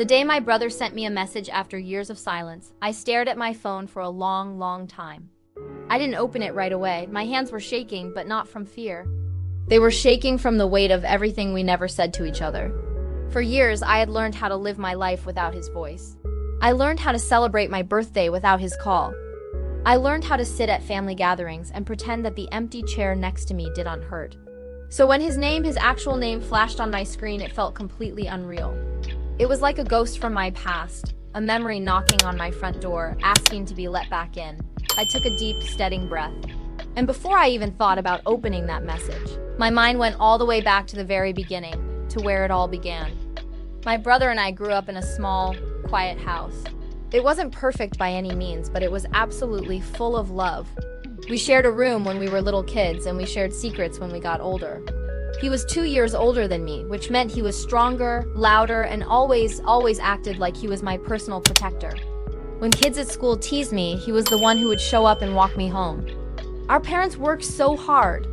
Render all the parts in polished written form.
The day my brother sent me a message after years of silence, I stared at my phone for a long, long time. I didn't open it right away. My hands were shaking, but not from fear. They were shaking from the weight of everything we never said to each other. For years, I had learned how to live my life without his voice. I learned how to celebrate my birthday without his call. I learned how to sit at family gatherings and pretend that the empty chair next to me did unhurt. So when his actual name flashed on my screen, it felt completely unreal. It was like a ghost from my past, a memory knocking on my front door, asking to be let back in. I took a deep, steadying breath. And before I even thought about opening that message, my mind went all the way back to the very beginning, to where it all began. My brother and I grew up in a small, quiet house. It wasn't perfect by any means, but it was absolutely full of love. We shared a room when we were little kids, and we shared secrets when we got older. He was 2 years older than me, which meant he was stronger, louder, and always acted like he was my personal protector. When kids at school teased me, he was the one who would show up and walk me home. Our parents worked so hard.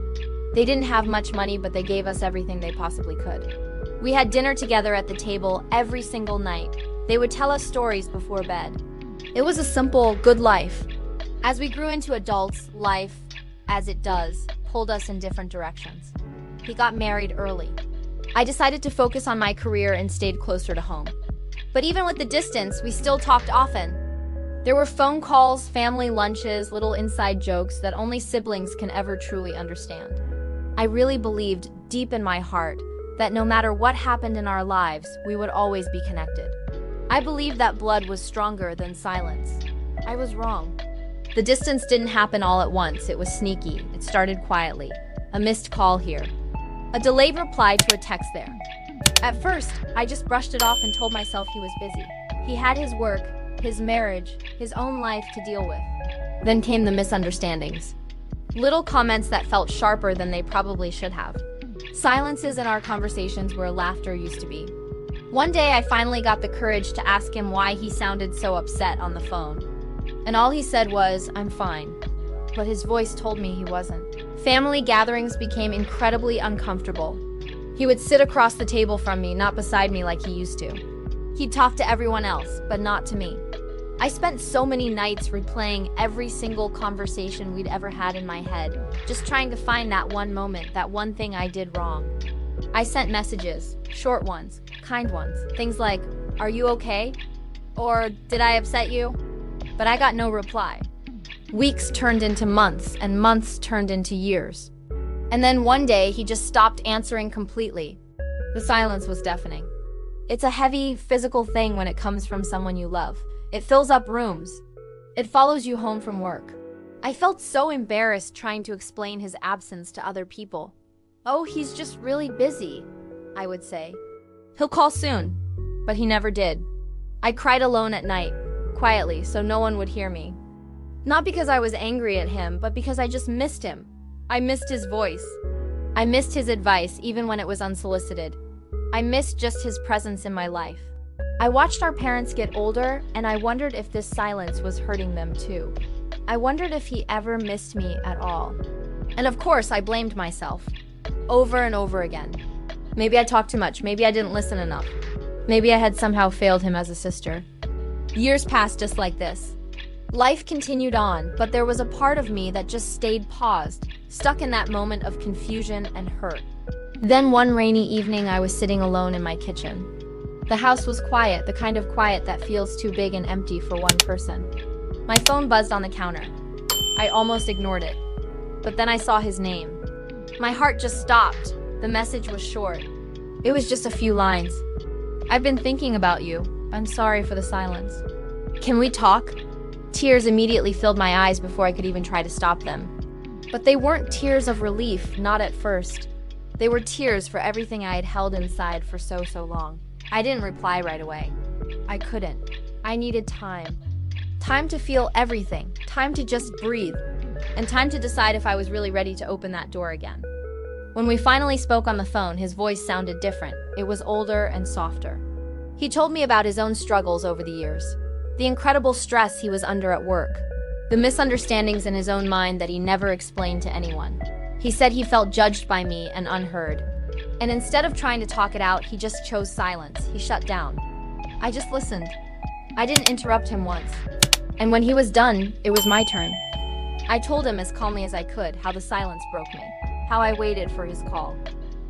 They didn't have much money, but they gave us everything they possibly could. We had dinner together at the table every single night. They would tell us stories before bed. It was a simple, good life. As we grew into adults, life, as it does, pulled us in different directions. He got married early. I decided to focus on my career and stayed closer to home. But even with the distance, we still talked often. There were phone calls, family lunches, little inside jokes that only siblings can ever truly understand. I really believed, deep in my heart, that no matter what happened in our lives, we would always be connected. I believed that blood was stronger than silence. I was wrong. The distance didn't happen all at once. It was sneaky. It started quietly. A missed call here. A delayed reply to a text there. At first, I just brushed it off and told myself he was busy. He had his work, his marriage, his own life to deal with. Then came the misunderstandings. Little comments that felt sharper than they probably should have. Silences in our conversations where laughter used to be. One day I finally got the courage to ask him why he sounded so upset on the phone. And all he said was, "I'm fine." But his voice told me he wasn't. Family gatherings became incredibly uncomfortable. He would sit across the table from me, not beside me like he used to. He'd talk to everyone else, but not to me. I spent so many nights replaying every single conversation we'd ever had in my head, just trying to find that one moment, that one thing I did wrong. I sent messages, short ones, kind ones, things like, "Are you okay?" Or, "Did I upset you?" But I got no reply. Weeks turned into months, and months turned into years. And then one day, he just stopped answering completely. The silence was deafening. It's a heavy, physical thing when it comes from someone you love. It fills up rooms. It follows you home from work. I felt so embarrassed trying to explain his absence to other people. "Oh, he's just really busy," I would say. "He'll call soon." But he never did. I cried alone at night, quietly, so no one would hear me. Not because I was angry at him, but because I just missed him. I missed his voice. I missed his advice, even when it was unsolicited. I missed just his presence in my life. I watched our parents get older, and I wondered if this silence was hurting them too. I wondered if he ever missed me at all. And of course, I blamed myself. Over and over again. Maybe I talked too much. Maybe I didn't listen enough. Maybe I had somehow failed him as a sister. Years passed just like this. Life continued on, but there was a part of me that just stayed paused, stuck in that moment of confusion and hurt. Then one rainy evening, I was sitting alone in my kitchen. The house was quiet, the kind of quiet that feels too big and empty for one person. My phone buzzed on the counter. I almost ignored it. But then I saw his name. My heart just stopped. The message was short. It was just a few lines. "I've been thinking about you. I'm sorry for the silence. Can we talk?" Tears immediately filled my eyes before I could even try to stop them. But they weren't tears of relief, not at first. They were tears for everything I had held inside for so long. I didn't reply right away. I couldn't. I needed time. Time to feel everything. Time to just breathe. And time to decide if I was really ready to open that door again. When we finally spoke on the phone, his voice sounded different. It was older and softer. He told me about his own struggles over the years. The incredible stress he was under at work. The misunderstandings in his own mind that he never explained to anyone. He said he felt judged by me and unheard. And instead of trying to talk it out, he just chose silence. He shut down. I just listened. I didn't interrupt him once. And when he was done, it was my turn. I told him as calmly as I could how the silence broke me, how I waited for his call,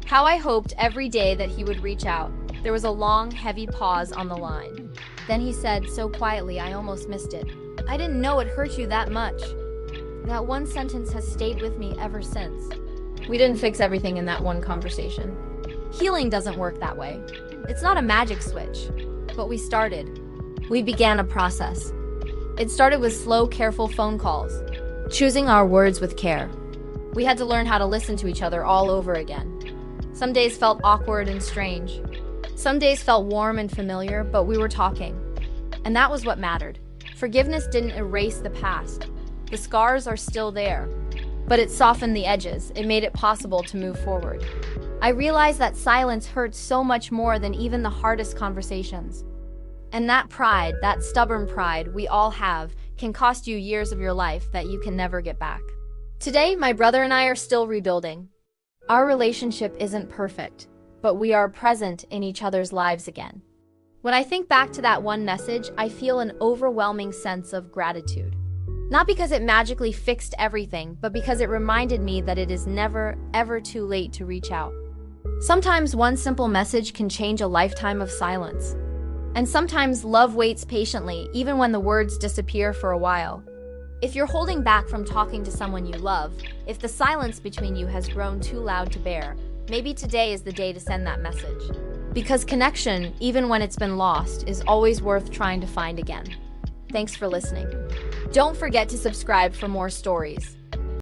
how I hoped every day that he would reach out. There was a long, heavy pause on the line. Then he said, so quietly I almost missed it, I didn't know it hurt you that much. That one sentence has stayed with me ever since. We didn't fix everything in that one conversation. Healing doesn't work that way. It's not a magic switch. But we started. We began a process. It started with slow, careful phone calls, choosing our words with care. We had to learn how to listen to each other all over again. Some days felt awkward and strange. Some days felt warm and familiar, but we were talking. And that was what mattered. Forgiveness didn't erase the past. The scars are still there, but it softened the edges. It made it possible to move forward. I realized that silence hurts so much more than even the hardest conversations. And that pride, that stubborn pride we all have, can cost you years of your life that you can never get back. Today, my brother and I are still rebuilding. Our relationship isn't perfect, but we are present in each other's lives again. When I think back to that one message, I feel an overwhelming sense of gratitude. Not because it magically fixed everything, but because it reminded me that it is never, ever too late to reach out. Sometimes one simple message can change a lifetime of silence. And sometimes love waits patiently, even when the words disappear for a while. If you're holding back from talking to someone you love, if the silence between you has grown too loud to bear, maybe today is the day to send that message. Because connection, even when it's been lost, is always worth trying to find again. Thanks for listening. Don't forget to subscribe for more stories.